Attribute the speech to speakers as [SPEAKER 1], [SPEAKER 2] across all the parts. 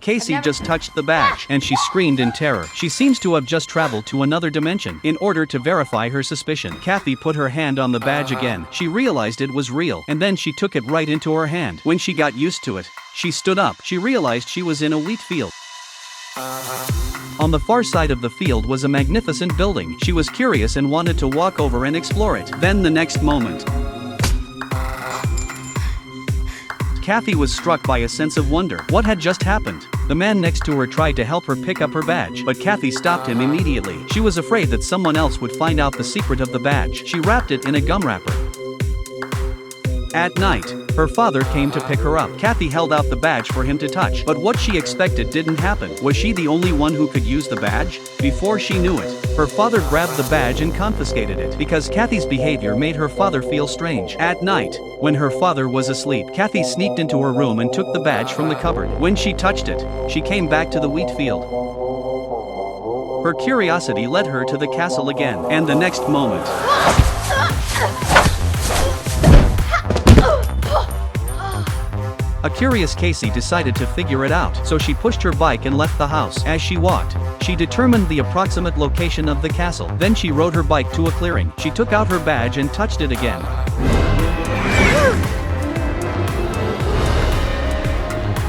[SPEAKER 1] Casey just touched the badge, and she screamed in terror. She seems to have just traveled to another dimension. In order to verify her suspicion, Kathy put her hand on the badge again. She realized it was real, and then she took it right into her hand. When she got used to it, she stood up. She realized she was in a wheat field. On the far side of the field was a magnificent building. She was curious and wanted to walk over and explore it. Then the next moment, Kathy was struck by a sense of wonder. What had just happened? The man next to her tried to help her pick up her badge, but Kathy stopped him immediately. She was afraid that someone else would find out the secret of the badge. She wrapped it in a gum wrapper. At night, her father came to pick her up. Kathy held out the badge for him to touch, but what she expected didn't happen. Was she the only one who could use the badge? Before she knew it, her father grabbed the badge and confiscated it, because Kathy's behavior made her father feel strange. At night, when her father was asleep, Kathy sneaked into her room and took the badge from the cupboard. When she touched it, she came back to the wheat field. Her curiosity led her to the castle again, and the next moment, a curious Casey decided to figure it out, so she pushed her bike and left the house. As she walked, she determined the approximate location of the castle. Then she rode her bike to a clearing. She took out her badge and touched it again.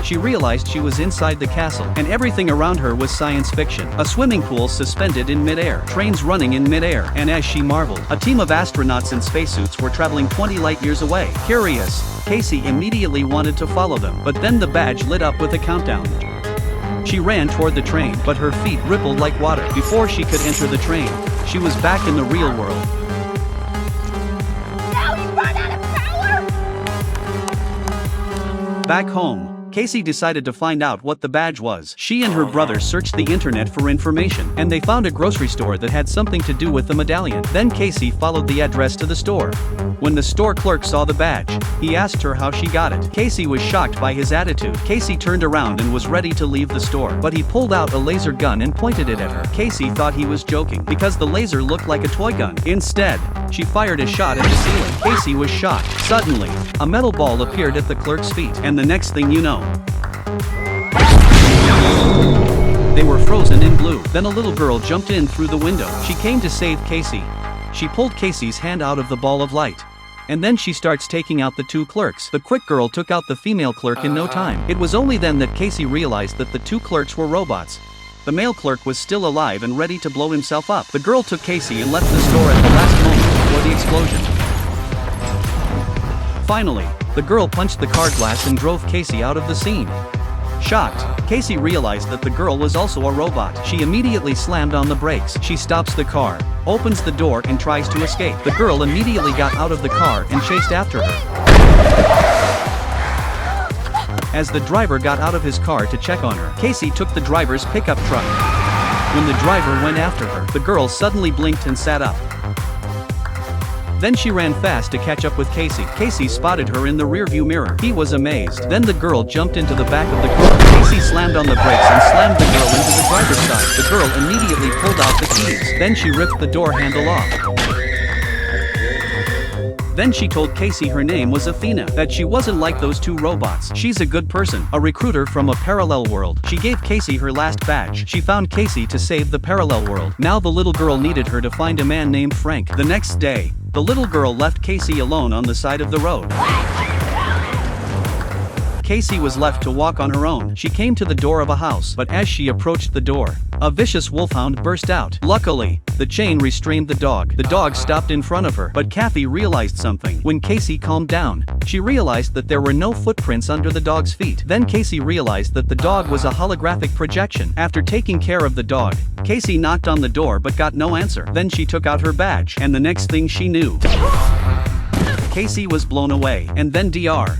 [SPEAKER 1] She realized she was inside the castle, and everything around her was science fiction. A swimming pool suspended in midair, trains running in midair, and as she marveled, a team of astronauts in spacesuits were traveling 20 light years away. Curious, Casey immediately wanted to follow them, but then the badge lit up with a countdown. She ran toward the train, but her feet rippled like water. Before she could enter the train, she was back in the real world.
[SPEAKER 2] Now you run out of power!
[SPEAKER 1] Back home, Casey decided to find out what the badge was. She and her brother searched the internet for information, and they found a grocery store that had something to do with the medallion. Then Casey followed the address to the store. When the store clerk saw the badge, he asked her how she got it. Casey was shocked by his attitude. Casey turned around and was ready to leave the store, but he pulled out a laser gun and pointed it at her. Casey thought he was joking, because the laser looked like a toy gun. Instead, she fired a shot at the ceiling. Casey was shocked. Suddenly, a metal ball appeared at the clerk's feet, and the next thing you know, they were frozen in glue. Then a little girl jumped in through the window. She came to save Casey. She pulled Casey's hand out of the ball of light. And then she starts taking out the two clerks. The quick girl took out the female clerk in no time. It was only then that Casey realized that the two clerks were robots. The male clerk was still alive and ready to blow himself up. The girl took Casey and left the store at the last moment before the explosion. Finally, the girl punched the car glass and drove Casey out of the scene. Shocked, Casey realized that the girl was also a robot. She immediately slammed on the brakes. She stops the car, opens the door and tries to escape. The girl immediately got out of the car and chased after her. As the driver got out of his car to check on her, Casey took the driver's pickup truck. When the driver went after her, the girl suddenly blinked and sat up. Then she ran fast to catch up with Casey. Casey spotted her in the rearview mirror. He was amazed. Then the girl jumped into the back of the car. Casey slammed on the brakes and slammed the girl into the driver's side. The girl immediately pulled out the keys. Then she ripped the door handle off. Then she told Casey her name was Athena, that she wasn't like those two robots. She's a good person, a recruiter from a parallel world. She gave Casey her last badge. She found Casey to save the parallel world. Now the little girl needed her to find a man named Frank. The next day, the little girl left Casey alone on the side of the road. Casey was left to walk on her own. She came to the door of a house, but as she approached the door, a vicious wolfhound burst out. Luckily, the chain restrained the dog. The dog stopped in front of her, but Kathy realized something. When Casey calmed down, she realized that there were no footprints under the dog's feet. Then Casey realized that the dog was a holographic projection. After taking care of the dog, Casey knocked on the door but got no answer. Then she took out her badge, and the next thing she knew, Casey was blown away. And then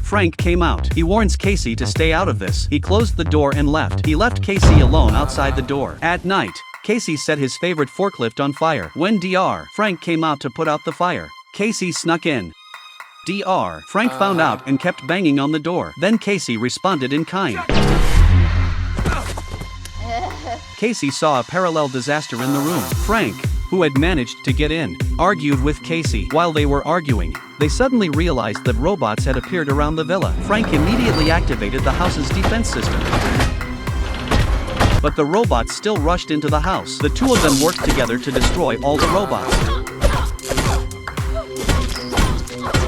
[SPEAKER 1] Frank came out. He warns Casey to stay out of this. He closed the door and left. He left Casey alone outside the door. At night, Casey set his favorite forklift on fire. When Frank came out to put out the fire, Casey snuck in. Frank found out and kept banging on the door. Then Casey responded in kind. Casey saw a parallel disaster in the room. Frank, who had managed to get in, argued with Casey. While they were arguing, they suddenly realized that robots had appeared around the villa. Frank immediately activated the house's defense system. but the robots still rushed into the house. The two of them worked together to destroy all the robots.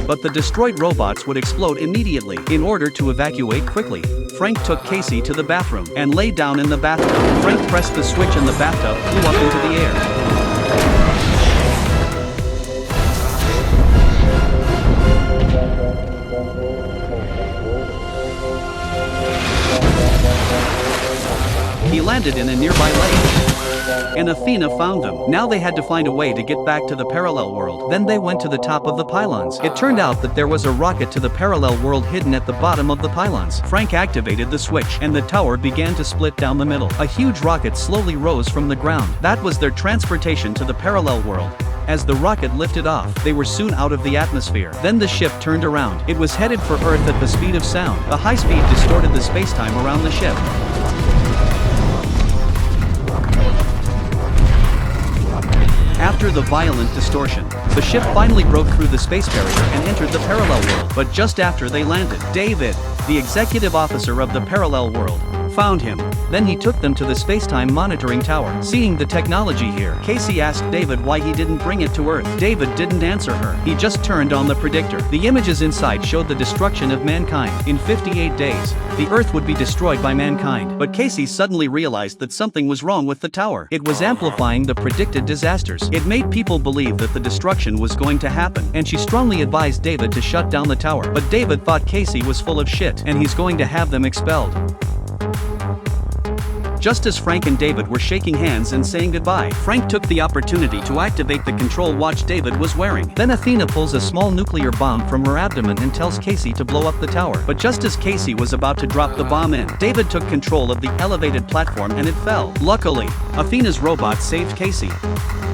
[SPEAKER 1] But the destroyed robots would explode immediately. In order to evacuate quickly, Frank took Casey to the bathroom and lay down in the bathtub. Frank pressed the switch and the bathtub flew up into the air. He landed in a nearby lake. And Athena found them. Now they had to find a way to get back to the parallel world. Then they went to the top of the pylons. It turned out that there was a rocket to the parallel world hidden at the bottom of the pylons. Frank activated the switch, and the tower began to split down the middle. A huge rocket slowly rose from the ground. That was their transportation to the parallel world. As the rocket lifted off, they were soon out of the atmosphere. Then the ship turned around. It was headed for Earth at the speed of sound. The high speed distorted the space-time around the ship. After the violent distortion, the ship finally broke through the space barrier and entered the parallel world. But just after they landed, David, the executive officer of the parallel world, found him. Then he took them to the space-time monitoring tower. Seeing the technology here, Casey asked David why he didn't bring it to Earth. David didn't answer her. He just turned on the predictor. The images inside showed the destruction of mankind. In 58 days, the Earth would be destroyed by mankind. But Casey suddenly realized that something was wrong with the tower. It was amplifying the predicted disasters. It made people believe that the destruction was going to happen, and she strongly advised David to shut down the tower. But David thought Casey was full of shit, and he's going to have them expelled. Just as Frank and David were shaking hands and saying goodbye, Frank took the opportunity to activate the control watch David was wearing. Then Athena pulls a small nuclear bomb from her abdomen and tells Casey to blow up the tower. But just as Casey was about to drop the bomb in, David took control of the elevated platform and it fell. Luckily, Athena's robot saved Casey.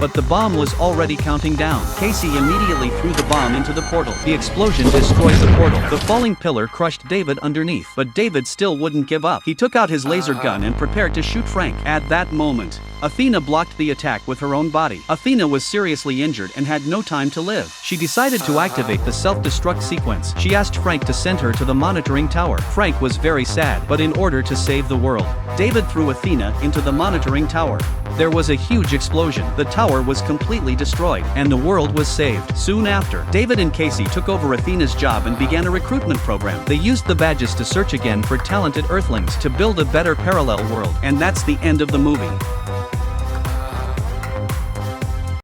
[SPEAKER 1] But the bomb was already counting down. Casey immediately threw the bomb into the portal. The explosion destroyed the portal. The falling pillar crushed David underneath. But David still wouldn't give up. He took out his laser gun and prepared to shoot Frank. At that moment, Athena blocked the attack with her own body. Athena was seriously injured and had no time to live. She decided to activate the self-destruct sequence. She asked Frank to send her to the monitoring tower. Frank was very sad, but in order to save the world, David threw Athena into the monitoring tower. There was a huge explosion. The tower was completely destroyed, and the world was saved. Soon after, David and Casey took over Athena's job and began a recruitment program. They used the badges to search again for talented Earthlings to build a better parallel world. And that's the end of the movie.